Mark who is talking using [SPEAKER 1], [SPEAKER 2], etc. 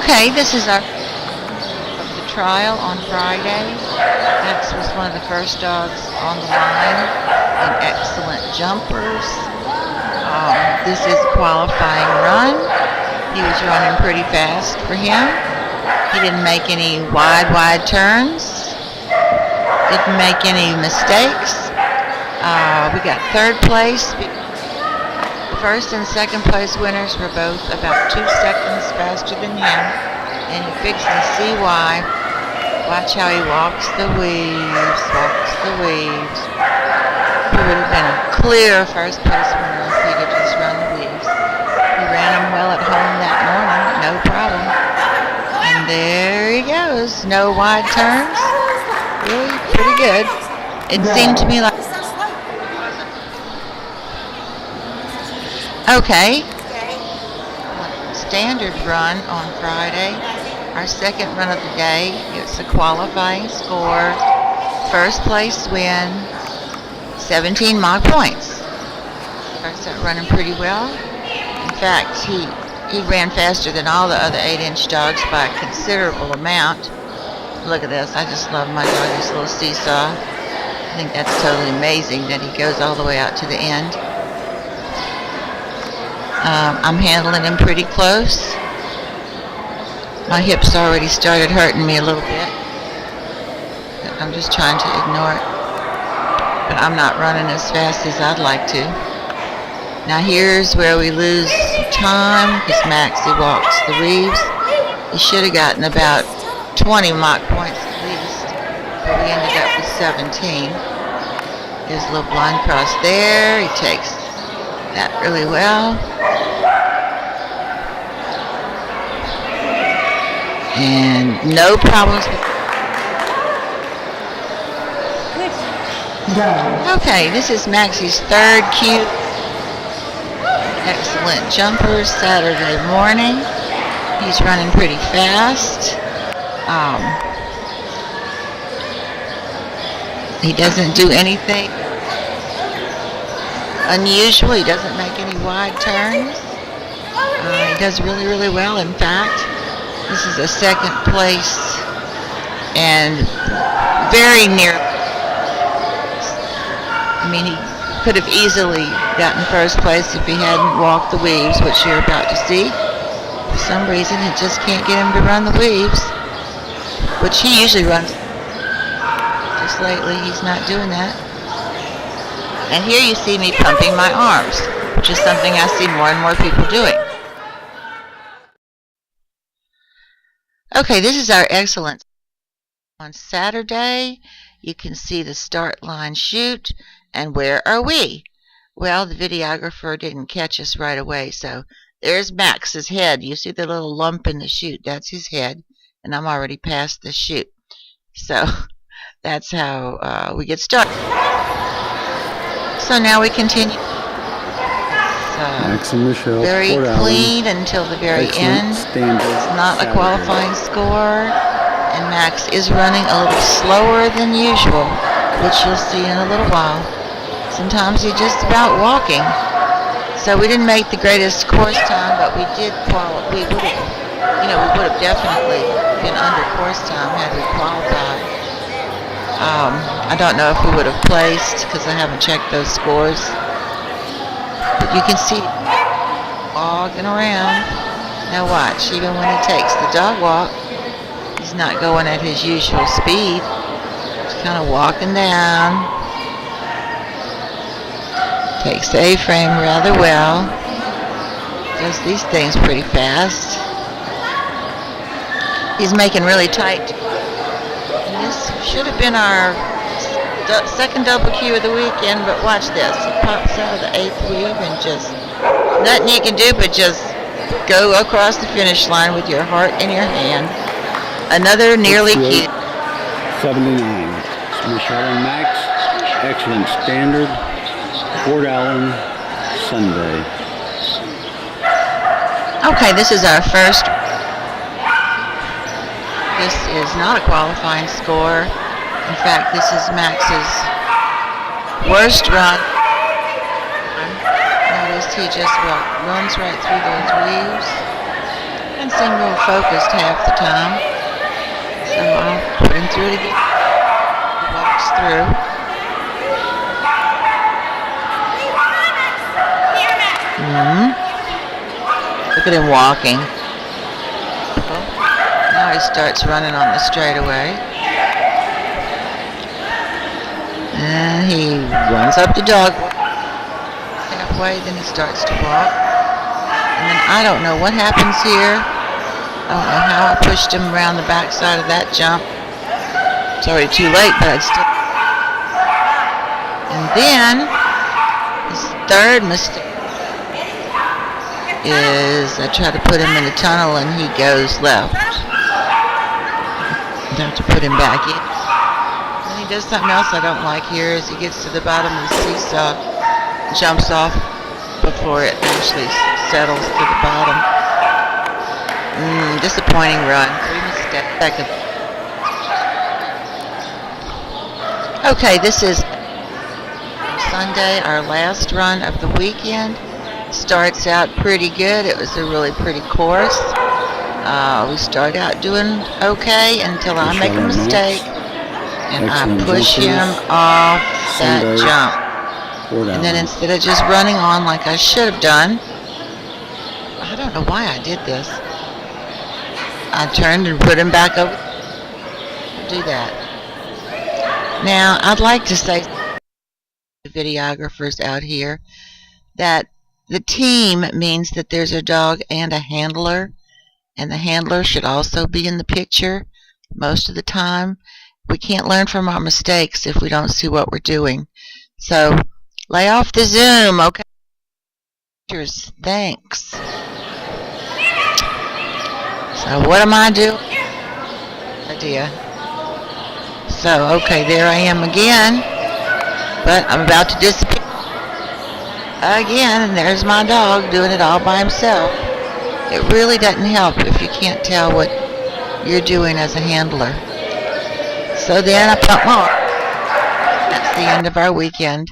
[SPEAKER 1] Okay, this is our of the trial on Friday. Max was one of the first dogs on the line in excellent jumpers. This is a qualifying run. He was running pretty fast for him. He didn't make any wide turns. Didn't make any mistakes. We got third place. First and second place winners were both about 2 seconds faster than him, and you fix to see why. Watch how he walks the weaves, He would have been a clear first place winner if he could just run the weaves. He ran them well at home that morning, no problem. And there he goes, no wide turns. Really pretty good. It seemed to me like... Okay. Standard run on Friday. Our second run of the day. It's a qualifying score. First place win. 17 Mach points. Starts out running pretty well. In fact, he ran faster than all the other 8-inch dogs by a considerable amount. Look at this. I just love my dog, this little seesaw. I think that's totally amazing that he goes all the way out to the end. I'm handling him pretty close. My hips already started hurting me a little bit. I'm just trying to ignore it. But I'm not running as fast as I'd like to. Now here's where we lose time because Maxie walks the weaves. He should have gotten about 20 Mach points at least, but we ended up with 17. There's a little blind cross there. He takes that really well. And no problems with... Okay, this is Maxie's third cute excellent jumper Saturday morning. He's running pretty fast. He doesn't do anything unusual. He doesn't make any wide turns. He does really well. In fact, this is a second place and very near. I mean, he could have easily gotten first place if he hadn't walked the weaves, which you're about to see. For some reason, he just can't get him to run the weaves, which he usually runs. Just lately, he's not doing that. And here you see me pumping my arms, which is something I see more and more people doing. Okay, this is our excellence. On Saturday, you can see the start line chute. And where are we? Well, the videographer didn't catch us right away, so there's Max's head. You see the little lump in the chute? That's his head, and I'm already past the chute. So that's how we get started. So now we continue.
[SPEAKER 2] Max and Michelle,
[SPEAKER 1] very clean until the very end. It's not a qualifying score, and Max is running a little slower than usual, which you'll see in a little while. Sometimes he's just about walking. So we didn't make the greatest course time, but we did qualify. We would have definitely been under course time had we qualified. I don't know if we would have placed because I haven't checked those scores. But you can see walking around. Now watch, even when he takes the dog walk, he's not going at his usual speed. He's kind of walking down. Takes the A-frame rather well. Does these things pretty fast. He's making really tight. And this should have been our second double Q of the weekend, but watch this. He pops out of the 8th weave and just nothing you can do but just go across the finish line with your heart in your hand. Another nearly Q.
[SPEAKER 2] 79. Michelle and Max, excellent standard. Fort Allen, Sunday.
[SPEAKER 1] Okay, this is our first. This is not a qualifying score. In fact, this is Max's worst run. Notice he just runs right through those weaves. doesn't seem real focused half the time. So I'll put him through it again. He walks through. Look at him walking. Now he starts running on the straightaway. And he runs up the dog halfway, then he starts to walk. And then I don't know what happens here. I don't know how I pushed him around the backside of that jump. It's already too late, but I'd still. And then his third mistake is I try to put him in the tunnel and he goes left. I have to put him back in. Then he does something else I don't like here as he gets to the bottom of the seesaw, jumps off before it actually settles to the bottom. Disappointing run. 3 mistakes. Okay, this is Sunday, our last run of the weekend. Starts out pretty good. It was a really pretty course. We start out doing okay until I make a mistake and I push him off that jump. And then instead of just running on like I should have done, I don't know why I did this. I turned and put him back over. Do that. Now, I'd like to say to the videographers out here that the team means that there's a dog and a handler, and the handler should also be in the picture most of the time. We can't learn from our mistakes if we don't see what we're doing. So, lay off the Zoom, okay? Thanks. So, what am I doing? Idea. So, okay, there I am again, but I'm about to disappear again, and there's my dog doing it all by himself. It really doesn't help if you can't tell what you're doing as a handler. So then I pump more. That's the end of our weekend.